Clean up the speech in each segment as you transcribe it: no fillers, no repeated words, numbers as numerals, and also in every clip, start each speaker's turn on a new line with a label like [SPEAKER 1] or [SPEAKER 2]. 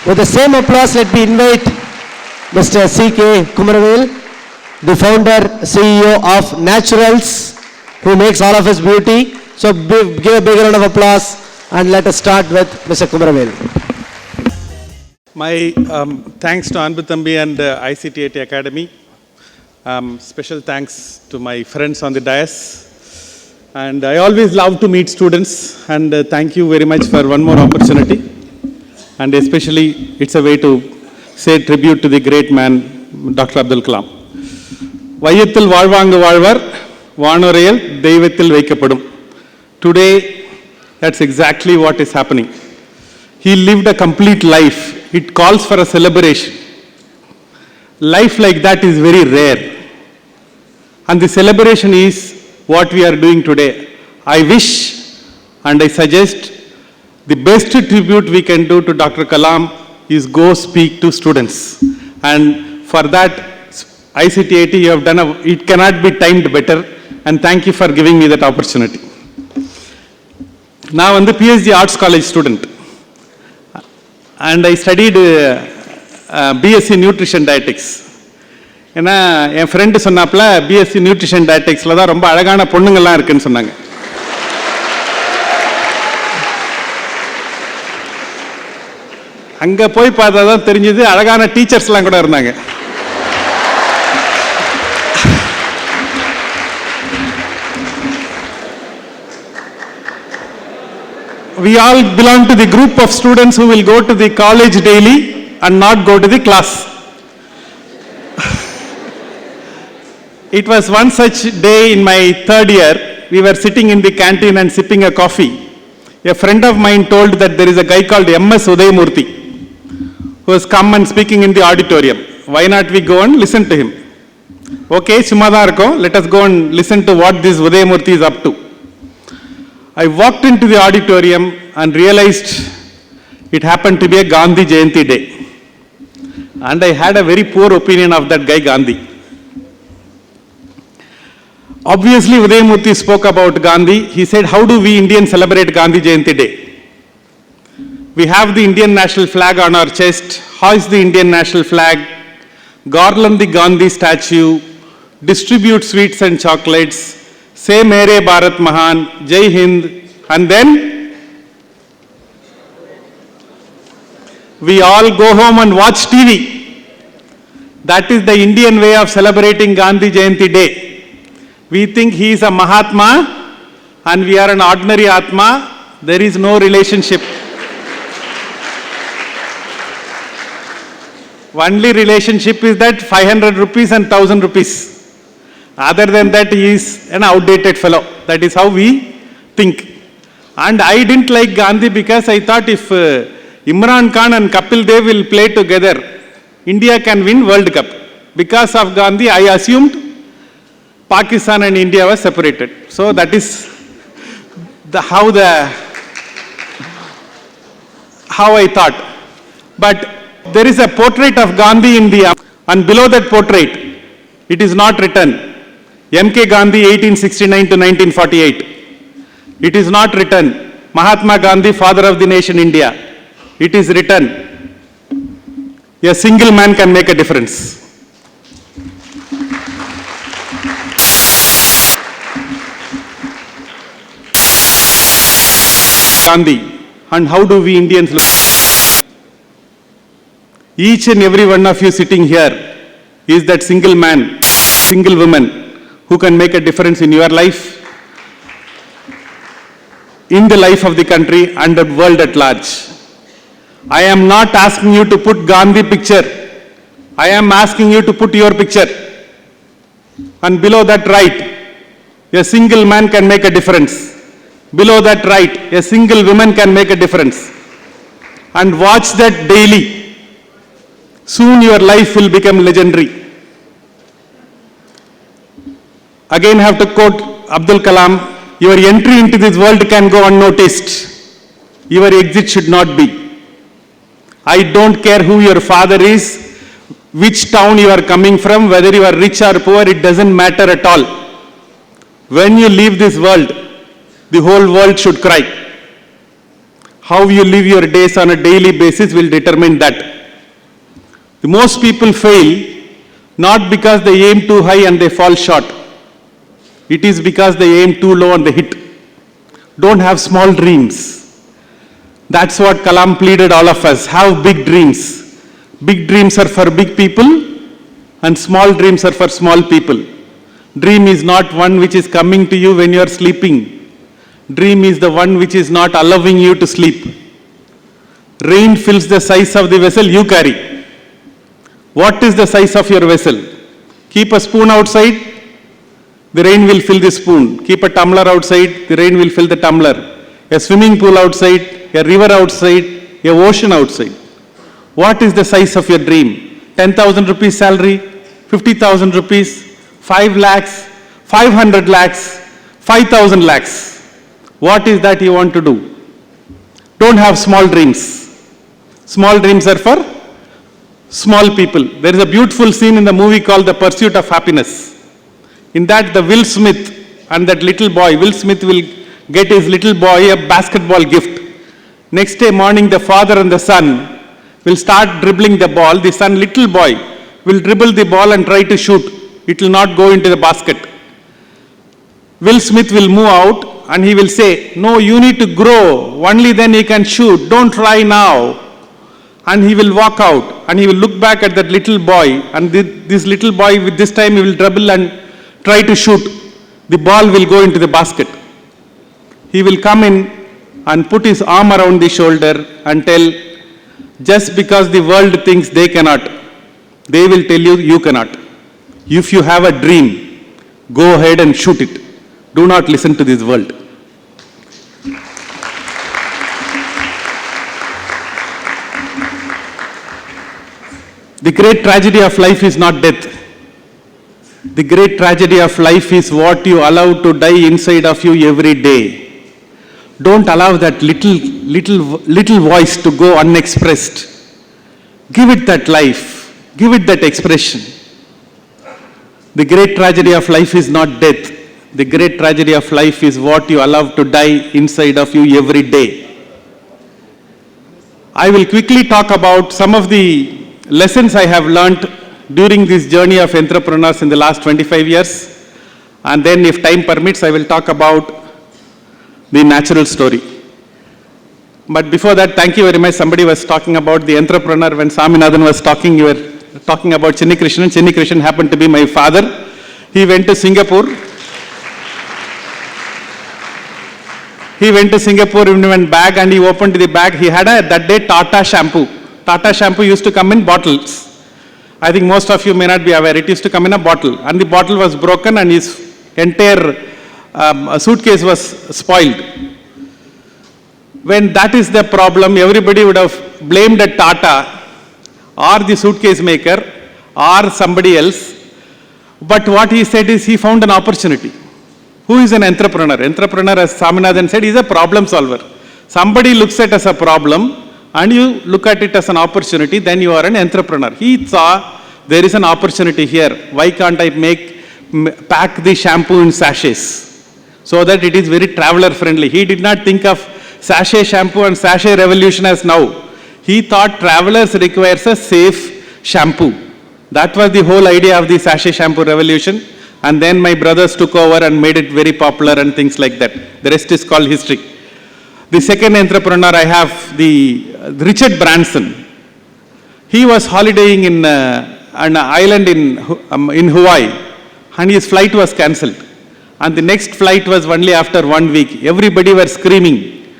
[SPEAKER 1] With the same applause, let me invite Mr. C.K. Kumaravel, the founder, CEO of Naturals, who makes all of us beauty. So give a big round of applause and let us start with Mr. Kumaravel.
[SPEAKER 2] My thanks to Anbuthambi and ICTAT Academy. Special thanks to my friends on the dais. And I always love to meet students, and thank you very much for one more opportunity. And especially, it's a way to say tribute to the great man, Dr. Abdul Kalam. Vayathil Vaalvaangu Vaalvar, Vaanurayil Deivathil Vaikappadum. Today, that's exactly what is happening. He lived a complete life. It calls for a celebration. Life like that is very rare. And the celebration is what we are doing today. I wish and I suggest the best tribute we can do to Dr. Kalam is go speak to students. And for that, ICTAT, you have done it cannot be timed better. And thank you for giving me that opportunity. Now I'm the PhD Arts College student. And I studied BSc Nutrition Dietetics. ஏன்னா என் friend சொன்னாப்புல BSc nutrition டயட்டிக்ஸில் தான் ரொம்ப அழகான பொண்ணுங்கள்லாம் இருக்குன்னு சொன்னாங்க. அங்கே போய் பார்த்தா தான் தெரிஞ்சது அழகான டீச்சர்ஸ்லாம் கூட இருந்தாங்க. We all belong to the group of students who will go to the college daily and not go to the class. It was one such day in my third year. We were sitting in the canteen and sipping a coffee. A friend of mine told that there is a guy called M.S. Udayamurthy who has come and speaking in the auditorium. Why not we go and listen to him? Okay, Sumadha Arko, let us go and listen to what this Udayamurthy is up to. I walked into the auditorium and realized it happened to be a Gandhi Jayanti day. And I had a very poor opinion of that guy Gandhi. Obviously, Udayamurthy spoke about Gandhi. He said, how do we Indians celebrate Gandhi Jayanti Day? We have the Indian national flag on our chest, hoist the Indian national flag, garland the Gandhi statue, distribute sweets and chocolates, say Mere Bharat Mahan, Jai Hind, and then we all go home and watch TV. That is the Indian way of celebrating Gandhi Jayanti Day. We think he is a Mahatma and we are an ordinary Atma. There is no relationship. Only relationship is that 500 rupees and 1000 rupees. Other than that, he is an outdated fellow. That is how we think. And I didn't like Gandhi because I thought if Imran Khan and Kapil Dev will play together, India can win World Cup. Because of Gandhi, I assumed Pakistan and India were separated. So that is how I thought. But there is a portrait of Gandhi in the, and below that portrait, it is not written, M.K. Gandhi 1869 to 1948. It is not written, Mahatma Gandhi, father of the nation India. It is written, a single man can make a difference. Gandhi, and how do we Indians look? Each and every one of you sitting here is that single man, single woman who can make a difference in your life, in the life of the country and the world at large. I am not asking you to put Gandhi picture. I am asking you to put your picture. And below that write, a single man can make a difference. Below that write, a single woman can make a difference. And watch that daily. Soon your life will become legendary. Again have to quote Abdul Kalam, your entry into this world can go unnoticed. Your exit should not be. I don't care who your father is, which town you are coming from, whether you are rich or poor, it doesn't matter at all. When you leave this world, the whole world should cry. how you live your days on a daily basis will determine that. The most people fail not because they aim too high and they fall short. It is because they aim too low and they hit. Don't have small dreams. That's what Kalam pleaded all of us. Have big dreams. Big dreams are for big people and small dreams are for small people. Dream is not one which is coming to you when you are sleeping. Dream is the one which is not allowing you to sleep. Rain fills the size of the vessel you carry. What is the size of your vessel? Keep a spoon outside, the rain will fill the spoon. Keep a tumbler outside, the rain will fill the tumbler. A swimming pool outside, a river outside, a ocean outside. What is the size of your dream? 10,000 rupees salary, 50,000 rupees, 5 lakhs, 500 lakhs, 5,000 lakhs. What is that you want to do? Don't have small dreams. Small dreams are for small people. There is a beautiful scene in the movie called The Pursuit of Happiness. In that, the Will Smith and that little boy, Will Smith will get his little boy a basketball gift. Next day morning, the father and the son will start dribbling the ball. The son, little boy, will dribble the ball and try to shoot. It will not go into the basket. Will Smith will move out and he will say, no, you need to grow. Only then you can shoot. Don't try now. And he will walk out and he will look back at that little boy, and this little boy with this time he will dribble and try to shoot. The ball will go into the basket. He will come in and put his arm around the shoulder and tell, just because the world thinks they cannot, they will tell you you cannot. If you have a dream, go ahead and shoot it. Do not listen to this world. The great tragedy of life is not death. The great tragedy of life is what you allow to die inside of you every day. Don't allow that little voice to go unexpressed. Give it that life. Give it that expression. The great tragedy of life is not death. The great tragedy of life is what you allow to die inside of you every day. I will quickly talk about some of the lessons I have learned during this journey of entrepreneurs in the last 25 years. And then if time permits, I will talk about the natural story. But before that, thank you very much. Somebody was talking about the entrepreneur. When Swaminathan was talking, you were talking about Chinni Krishnan. Chinni Krishnan happened to be my father. He went to Singapore. He went to Singapore in one bag and he opened the bag. He had that day Tata shampoo. Tata shampoo used to come in bottles. I think most of you may not be aware. It used to come in a bottle. And the bottle was broken and his entire suitcase was spoiled. When that is the problem, everybody would have blamed a Tata or the suitcase maker or somebody else. But what he said is he found an opportunity. Who is an entrepreneur? Entrepreneur, as Swaminathan said, is a problem solver. Somebody looks at it as a problem and you look at it as an opportunity, then you are an entrepreneur. He saw there is an opportunity here. Why can't I pack the shampoo in sachets so that it is very traveler friendly? He did not think of sachet shampoo and sachet revolution as now. He thought travelers requires a safe shampoo. That was the whole idea of the sachet shampoo revolution. And then my brothers took over and made it very popular and things like that. The rest is called history. The second entrepreneur I have, the Richard Branson. He was holidaying in an island in Hawaii and his flight was cancelled. And the next flight was only after 1 week. Everybody were screaming.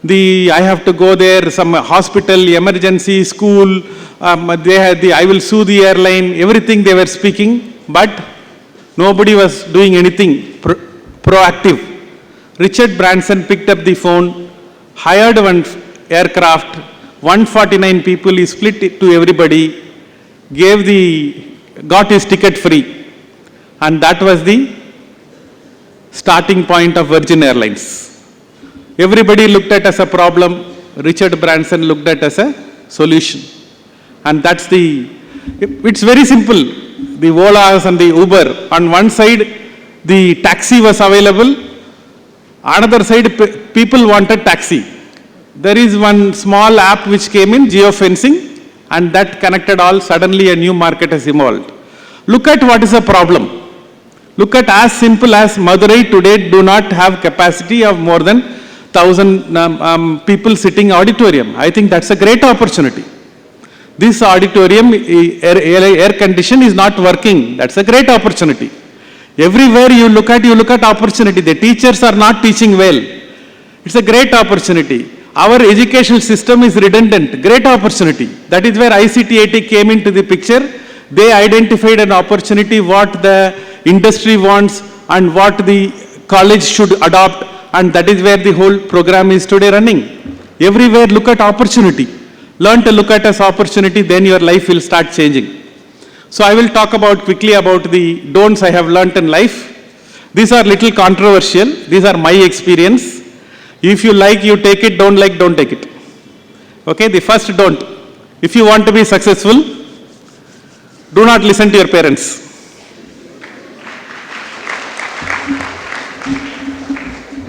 [SPEAKER 2] I have to go there, some hospital, emergency, school, they had I will sue the airline, everything they were speaking, but nobody was doing anything proactive. Richard Branson picked up the phone, hired one aircraft, 149 people, he split it to everybody, got his ticket free. And that was the starting point of Virgin Airlines. Everybody looked at as a problem, Richard Branson looked at as a solution. And that's it's very simple. The Olas and the Uber, on one side, the taxi was available. Another side, people wanted taxi. there is one small app which came in, geofencing, and that connected all. Suddenly a new market has evolved. Look at what is the problem. Look at as simple as Madurai today do not have capacity of more than 1,000 people sitting auditorium. I think that's a great opportunity. This auditorium air condition is not working. That's a great opportunity. Everywhere you look at opportunity. The teachers are not teaching well. It's a great opportunity. Our educational system is redundant. Great opportunity. That is where ICT came into the picture. They identified an opportunity, what the industry wants and what the college should adopt, and that is where the whole program is today running. Everywhere look at opportunity. Learn to look at as opportunity, then your life will start changing. So I will talk quickly about the don'ts I have learnt in life. These are little controversial. These are my experience. If you like, you take it. Don't like, don't take it. Okay, the first don't. If you want to be successful, do not listen to your parents.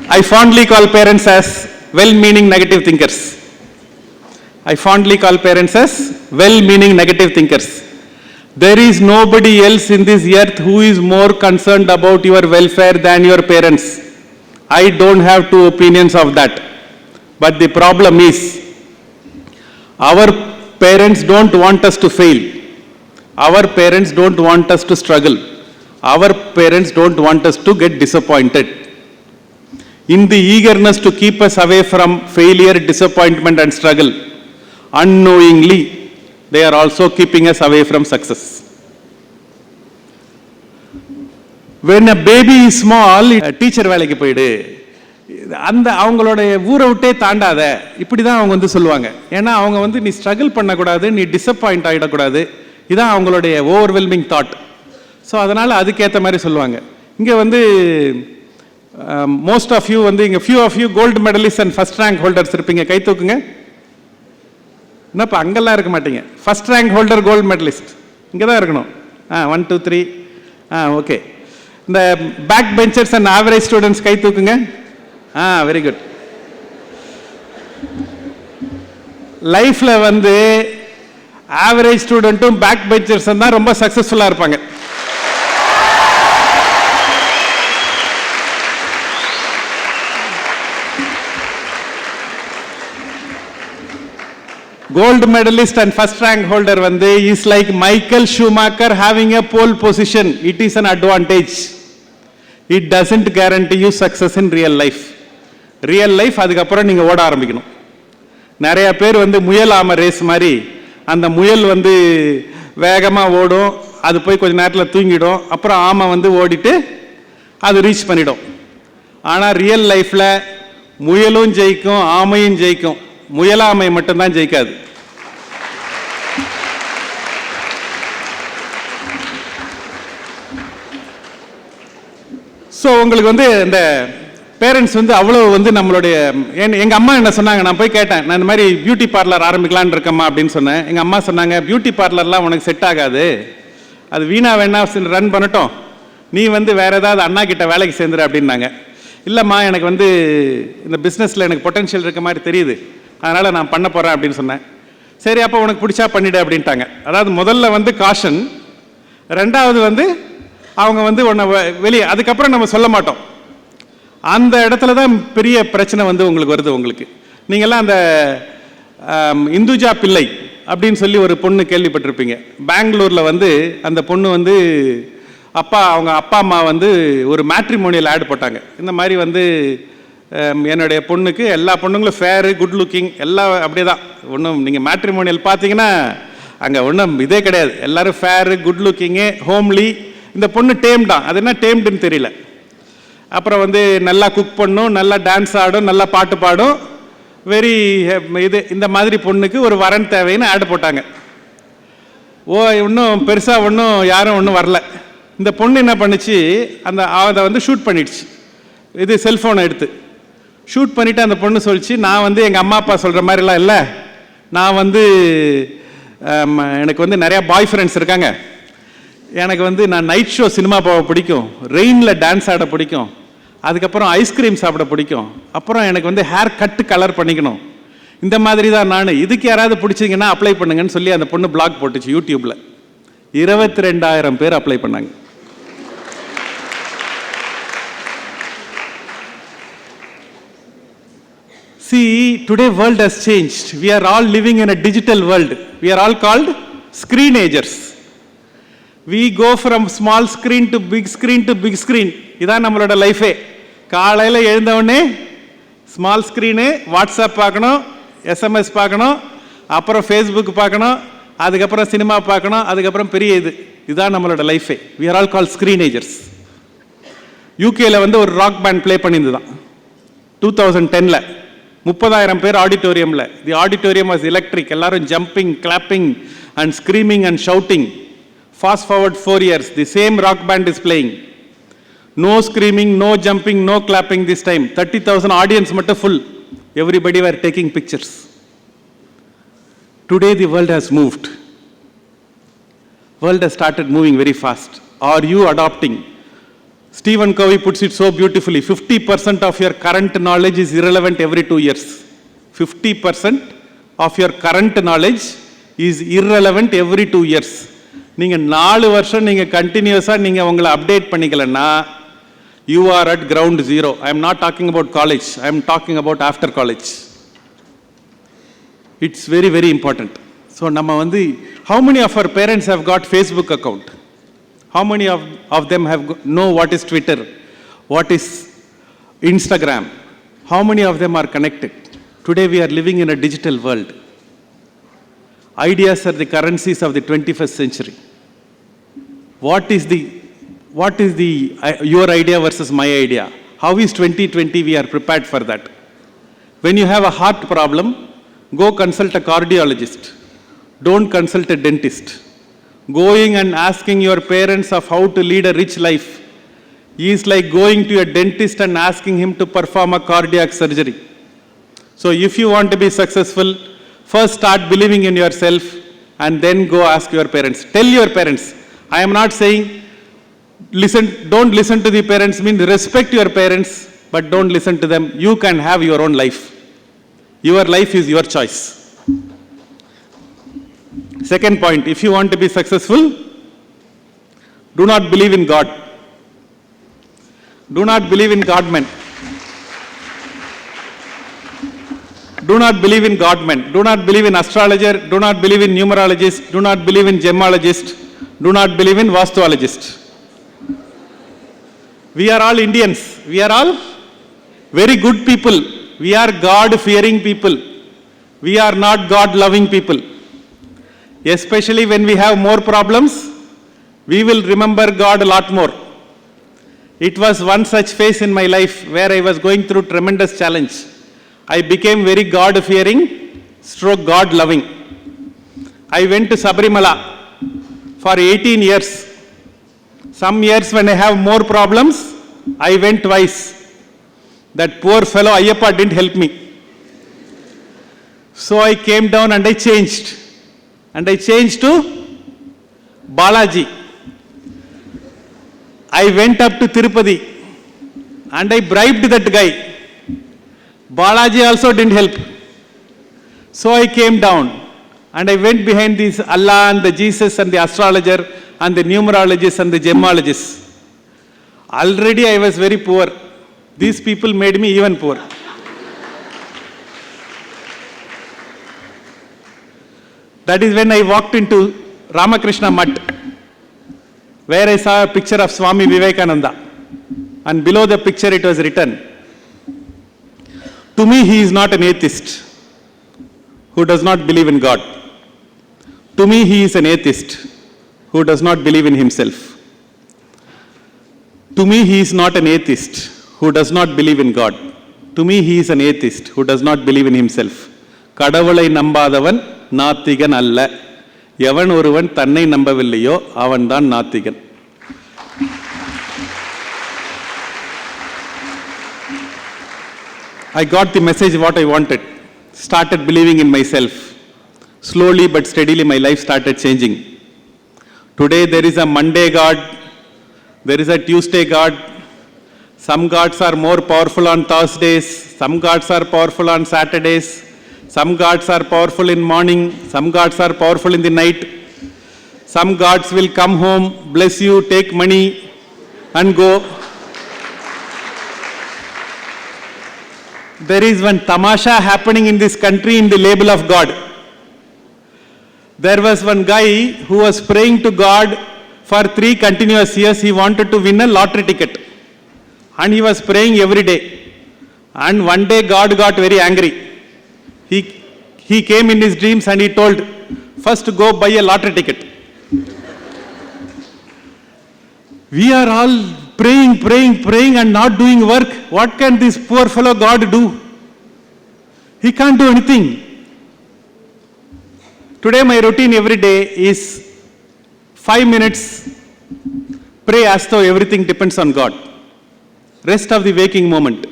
[SPEAKER 2] I fondly call parents as well-meaning negative thinkers. I fondly call parents as well-meaning negative thinkers. There is nobody else in this earth who is more concerned about your welfare than your parents. I don't have two opinions of that. But the problem is, our parents don't want us to fail. Our parents don't want us to struggle. Our parents don't want us to get disappointed. In the eagerness to keep us away from failure, disappointment and struggle, unknowingly, they are also keeping us away from success. When a baby is small, teacher வேலைக்கு போயிடு, அந்த அவங்களோட ஊரை விட்டே தாண்டாத, இப்படி தான் அவங்க வந்து சொல்லுவாங்க. ஏன்னா அவங்க வந்து நீ ஸ்ட்ரகிள் பண்ணக்கூடாது, நீ டிசப்பாயிண்ட் ஆகிடக்கூடாது, இதுதான் அவங்களுடைய ஓவர்வெல்மிங் தாட். ஸோ அதனால் அதுக்கேற்ற மாதிரி சொல்லுவாங்க. இங்கே வந்து மோஸ்ட் ஆஃப் யூ வந்து இங்கே few of you gold medalist and first rank holders இருப்பீங்க. கை தூக்குங்க. என்னப்பா அங்கெல்லாம் இருக்க மாட்டீங்க. First rank holder gold medalist இங்கே தான் இருக்கணும். 1 2 3 ஓகே. இந்த back benchers and average students கை தூக்குங்க. Very good. லைஃப்ல வந்து ஆவரேஜ் ஸ்டூடெண்ட்டும் பேக் பெஞ்சர்ஸ் தான் ரொம்ப சக்சஸ்ஃபுல்லாக இருப்பாங்க. Gold medalist and first rank holder வந்து is like Michael Schumacher having a pole position. It is an advantage. It doesn't guarantee you success in real life. Real life அதுக்கப்புறம் நீங்கள் ஓட ஆரம்பிக்கணும். நிறைய பேர் வந்து முயல் ஆமை ரேஸ் மாதிரி அந்த முயல் வந்து வேகமாக ஓடும், அது போய் கொஞ்சம் நேரத்தில் தூங்கிடும், அப்புறம் ஆமை வந்து ஓடிட்டு அது ரீச் பண்ணிடும். ஆனால் ரியல் லைஃப்பில் முயலும் ஜெயிக்கும், ஆமையும் ஜெயிக்கும், முயலாமை மட்டும்தான் ஜெயிக்காது. ஸோ உங்களுக்கு வந்து இந்த பேரண்ட்ஸ் வந்து அவ்வளோ வந்து நம்மளுடைய எங்கள் அம்மா என்ன சொன்னாங்க, நான் போய் கேட்டேன், நான் இந்த மாதிரி பியூட்டி பார்லர் ஆரம்பிக்கலான்னு இருக்கம்மா அப்படின்னு சொன்னேன். எங்கள் அம்மா சொன்னாங்க, பியூட்டி பார்லர்லாம் உனக்கு செட் ஆகாது, அது வீணா வேணா ரன் பண்ணட்டும், நீ வந்து வேற ஏதாவது அண்ணா கிட்ட வேலைக்கு சேர்ந்துரு அப்படின்னாங்க. இல்லைம்மா எனக்கு வந்து இந்த பிஸ்னஸில் எனக்கு பொட்டன்ஷியல் இருக்க மாதிரி தெரியுது, அதனால் நான் பண்ண போகிறேன் அப்படின்னு சொன்னேன். சரி அப்போ உனக்கு பிடிச்சா பண்ணிவிடு அப்படின்ட்டாங்க. அதாவது முதல்ல வந்து காஷன், ரெண்டாவது வந்து அவங்க வந்து உன்னை வெளியே, அதுக்கப்புறம் நம்ம சொல்ல மாட்டோம். அந்த இடத்துல தான் பெரிய பிரச்சனை வந்து உங்களுக்கு வருது. உங்களுக்கு நீங்கள்லாம் அந்த இந்துஜா பிள்ளை அப்படின்னு சொல்லி ஒரு பொண்ணு கேள்விப்பட்டிருப்பீங்க. பெங்களூரில் வந்து அந்த பொண்ணு வந்து அவங்க அப்பா அம்மா வந்து ஒரு மேட்ரிமோனியல் ஆட் போட்டாங்க. இந்த மாதிரி வந்து என்னுடைய பொண்ணுக்கு, எல்லா பொண்ணுங்களும் ஃபேரு, குட் லுக்கிங், எல்லாம் அப்படியே தான். ஒன்றும் நீங்கள் மேட்ரிமோனியல் பார்த்தீங்கன்னா அங்கே ஒன்றும் இதே கிடையாது. எல்லோரும் ஃபேரு, குட் லுக்கிங்கு, ஹோம்லி. இந்த பொண்ணு டேம்டான், அது என்ன டேம்டுன்னு தெரியல. அப்புறம் வந்து நல்லா குக் பண்ணும், நல்லா டான்ஸ் ஆடும், நல்லா பாட்டு பாடும், வெரி இது. இந்த மாதிரி பொண்ணுக்கு ஒரு வரன் தேவைன்னு ஆட் போட்டாங்க. இன்னும் பெருசாக ஒன்றும் யாரும் ஒன்றும் வரல. இந்த பொண்ணு என்ன பண்ணுச்சு, அதை வந்து ஷூட் பண்ணிடுச்சு. இது செல்ஃபோனை எடுத்து ஷூட் பண்ணிவிட்டு அந்த பொண்ணு சொல்லிச்சு, நான் வந்து எங்கள் அம்மா அப்பா சொல்கிற மாதிரிலாம் இல்லை, நான் வந்து எனக்கு வந்து நிறையா பாய் ஃப்ரெண்ட்ஸ் இருக்காங்க, எனக்கு வந்து நான் நைட் ஷோ சினிமா போக பிடிக்கும், ரெயினில் டான்ஸ் ஆட பிடிக்கும், அதுக்கப்புறம் ஐஸ்கிரீம் சாப்பிட பிடிக்கும், அப்புறம் எனக்கு வந்து ஹேர் கட்டு கலர் பண்ணிக்கணும், இந்த மாதிரி தான் நான். இதுக்கு யாராவது பிடிச்சிங்கன்னா அப்ளை பண்ணுங்கன்னு சொல்லி அந்த பொண்ணு பிளாக் போட்டுச்சு யூடியூப்பில். 22,000 பேர் அப்ளை பண்ணாங்க. See, today world has changed. We are all living in a digital world. We are all called screenagers. We go from small screen to big screen to big screen. இதான் நம்மளோட லைஃபே. காலையில் எழுந்தவுடனே small screen, WhatsApp பார்க்கணும், SMS பார்க்கணும், அப்புறம் Facebook பார்க்கணும், அதுக்கப்புறம் cinema பார்க்கணும், அதுக்கப்புறம் பெரிய இதுதான் நம்மளோட லைஃபே. We are all called screenagers. யூகேல ஒரு ராக் பேண்ட் ப்ளே பண்ணியிருந்துதான் 2010ல். 30,000 பேர் ஆடிட்டோரியமில். The auditorium was electric. எல்லாரும் jumping, clapping and screaming and shouting. Fast forward 4 years, the same rock band is playing. No screaming, no jumping, no clapping this time. 30,000 audience மட்டும் full. Everybody were taking pictures. Today the world has moved. World has started moving very fast. Are you adopting? Stephen Covey puts it so beautifully. 50% of your current knowledge is irrelevant every 2 years. 50% of your current knowledge is irrelevant every 2 years. நீங்கள் 4 வருஷம் நீங்கள் கண்டினியூஸாக நீங்கள் உங்களை update பண்ணிக்கலன்னா you are at ground zero. I am not talking about college. I am talking about after college. It's very, very important. So நம்ம how many of our parents have got Facebook account? How many of them know what is Twitter, what is Instagram? How many of them are connected? Today we are living in a digital world. Ideas are the currencies of the 21st century. What is your idea versus my idea? How is 2020 we are prepared for that? When you have a heart problem, go consult a cardiologist. Don't consult a dentist. Going and asking your parents of how to lead a rich life is like going to a dentist and asking him to perform a cardiac surgery. So if you want to be successful, first start believing in yourself and then go ask your parents. Tell your parents. I am not saying don't listen to the parents, means respect your parents, but don't listen to them. You can have your own life. Your life is your choice. Second point, if you want to be successful, do not believe in God. Do not believe in God-men. Do not believe in God-men. Do not believe in astrologer. Do not believe in numerologist. Do not believe in gemologist. Do not believe in vastuologist. We are all Indians. We are all very good people. We are God-fearing people. We are not God-loving people. Especially when we have more problems, we will remember God a lot more. It was one such phase in my life where I was going through tremendous challenge. I became very God-fearing, God-loving. I went to Sabrimala for 18 years. Some years when I have more problems, I went twice. That poor fellow Ayyappa didn't help me. So I came down and I changed. And I changed to Balaji. I went up to Tirupati and I bribed that guy. Balaji also didn't help. So I came down and I went behind these Allah and the Jesus and the astrologer and the numerologist and the gemologist. Already I was very poor. These people made me even poor. That is when I walked into Ramakrishna Mutt, where I saw a picture of Swami Vivekananda. And below the picture it was written, to me he is not an atheist who does not believe in God. To me he is an atheist who does not believe in himself. To me he is not an atheist who does not believe in God. To me he is an atheist who does not believe in himself. கடவுளை நம்பாதவன் நாத்திகன் அல்ல. எவன் ஒருவன் தன்னை நம்பவில்லையோ அவன்தான் நாத்திகன். I got the message what I wanted. Started believing in myself. Slowly but steadily my life started changing. Today there is a Monday God, there is a Tuesday God. Some gods are more powerful on Thursdays, some gods are powerful on Saturdays, Some gods are powerful in morning, some gods are powerful in the night. Some gods will come home, bless you, take money and go. There is one tamasha happening in this country in the label of God. There was one guy who was praying to God for 3 continuous years. He wanted to win a lottery ticket. And he was praying every day. And one day God got very angry. He came in his dreams and he told, first go buy a lottery ticket. We are all praying and not doing work. What can this poor fellow God do? He can't do anything. Today my routine every day is 5 minutes, pray as though everything depends on God. Rest of the waking moment,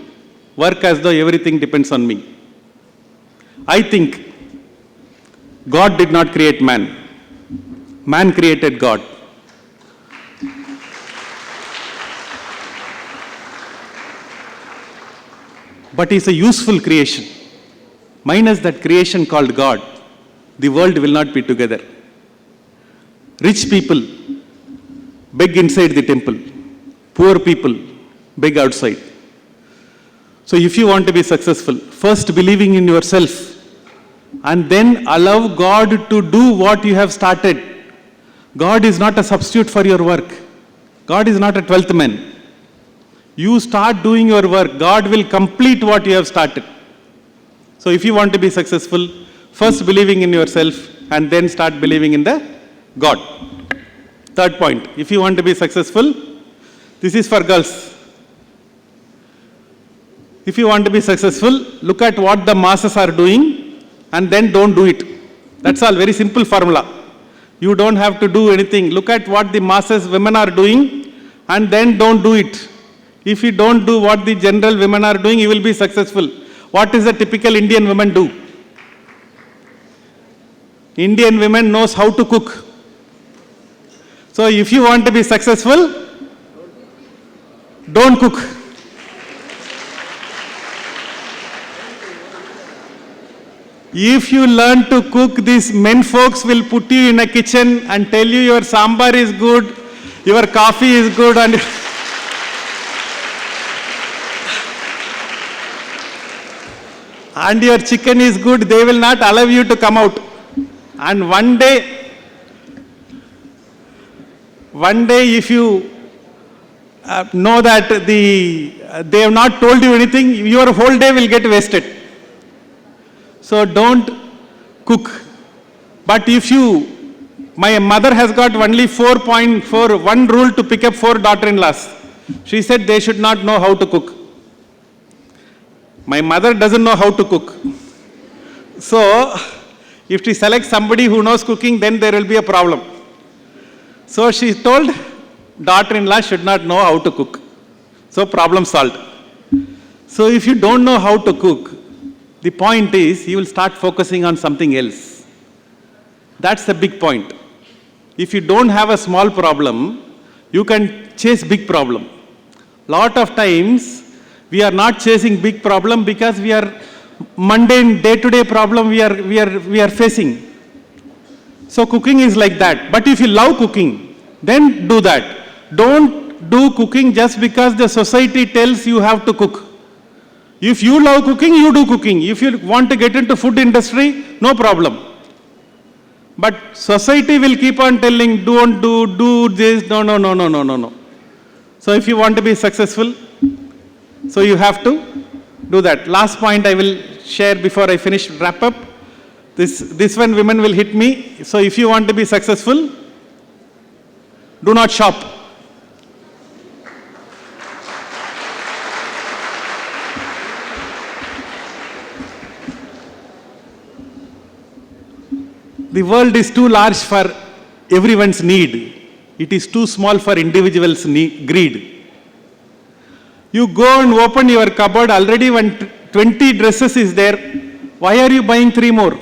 [SPEAKER 2] work as though everything depends on me. I think God did not create man. Man created God. But it's a useful creation. Minus that creation called God, the world will not be together. Rich people beg inside the temple. Poor people beg outside. So if you want to be successful, first believing in yourself and then allow God to do what you have started. God is not a substitute for your work. God is not a 12th man. You start doing your work, God will complete what you have started. So if you want to be successful, first believing in yourself and then start believing in the God. Third point, if you want to be successful, this is for girls. If you want to be successful, look at what the masses are doing and then don't do it. That's all, very simple formula. You don't have to do anything. Look at what the masses women are doing and then don't do it. If you don't do what the general women are doing, you will be successful. What does the typical Indian woman do? Indian women knows how to cook. So if you want to be successful, don't cook. If you learn to cook, these men folks will put you in a kitchen and tell you your sambar is good, your coffee is good, and your chicken is good. They will not allow you to come out. And one day if you know that they have not told you anything, your whole day will get wasted. So don't cook. But if my mother has got only 4.4, one rule to pick up 4 daughter-in-laws. She said they should not know how to cook. My mother doesn't know how to cook. So if she selects somebody who knows cooking, then there will be a problem. So she told daughter-in-law should not know how to cook. So problem solved. So if you don't know how to cook, the point is you will start focusing on something else. That's the big point. If you don't have a small problem, you can chase big problem. Lot of times we are not chasing big problem because we are mundane day-to-day problem we are facing. So cooking is like that. But if you love cooking, then do that. Don't do cooking just because the society tells you have to cook. If you love cooking, you do cooking. If you want to get into food industry, no problem. But society will keep on telling, don't do this, no. So if you want to be successful, so you have to do that. Last point I will share before I finish, wrap up. This one women will hit me. So if you want to be successful, do not shop. The world is too large for everyone's need. It is too small for individuals' greed. You go and open your cupboard, already when 20 dresses is there, why are you buying 3 more?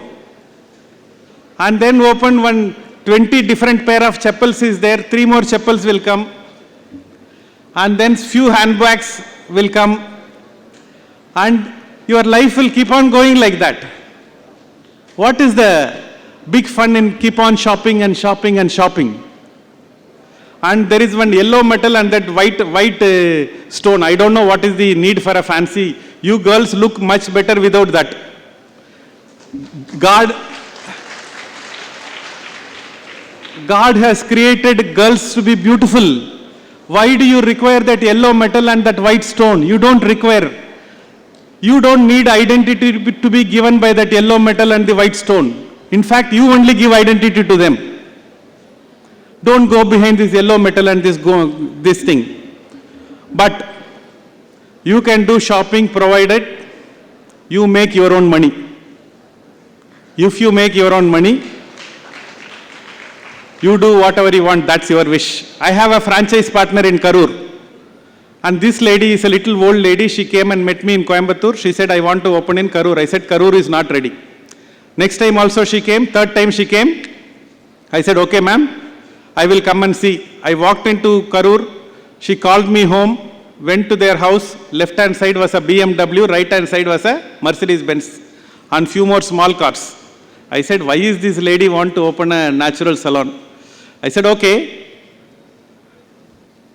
[SPEAKER 2] And then open when 20 different pair of chappals is there, 3 more chappals will come. And then few handbags will come. And your life will keep on going like that. What is the big fun in keep on shopping and shopping and shopping? And there is one yellow metal and that white stone. I don't know what is the need for a fancy. You girls look much better without that. God has created girls to be beautiful. Why do you require that yellow metal and that white stone? You don't require. You don't need identity to be given by that yellow metal and the white stone. In fact, you only give identity to them. Don't go behind this yellow metal and this thing. But you can do shopping provided you make your own money. If you make your own money, you do whatever you want, that's your wish. I have a franchise partner in Karur. And this lady is a little old lady. She came and met me in Coimbatore. She said, I want to open in Karur. I said, Karur is not ready. Next time also she came. Third time she came. I said, okay, ma'am, I will come and see. I walked into Karur. She called me home, went to their house. Left-hand side was a BMW. Right-hand side was a Mercedes-Benz. And few more small cars. I said, why is this lady want to open a natural salon? I said, okay.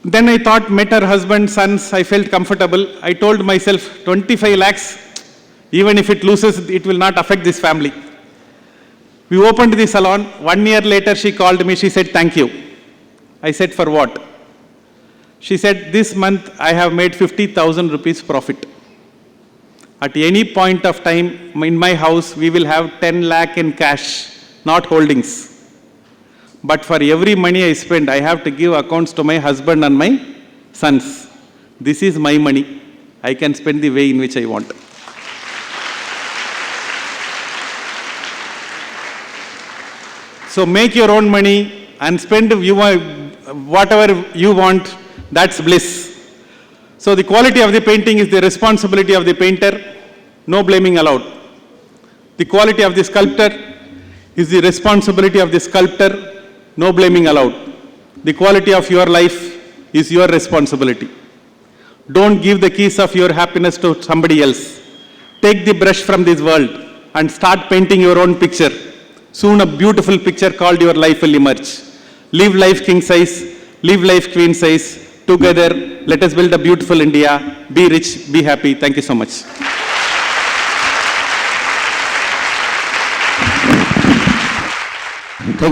[SPEAKER 2] Then I thought, met her husband, sons, I felt comfortable. I told myself, 25 lakhs, even if it loses, it will not affect this family. We opened the salon. 1 year later, she called me. She said, thank you. I said, for what? She said, this month I have made 50,000 rupees profit. At any point of time in my house, we will have 10 lakh in cash, not holdings. But for every money I spend, I have to give accounts to my husband and my sons. This is my money. I can spend the way in which I want. So make your own money and spend whatever you want. That's bliss. So the quality of the painting is the responsibility of the painter. No blaming allowed. The quality of the sculptor is the responsibility of the sculptor. No blaming allowed. The quality of your life is your responsibility. Don't give the keys of your happiness to somebody else. Take the brush from this world and start painting your own picture. Soon a beautiful picture called your life will emerge. Live life king size, live life queen size. Together, let us build a beautiful India. Be rich, be happy. Thank you so much.
[SPEAKER 1] Thank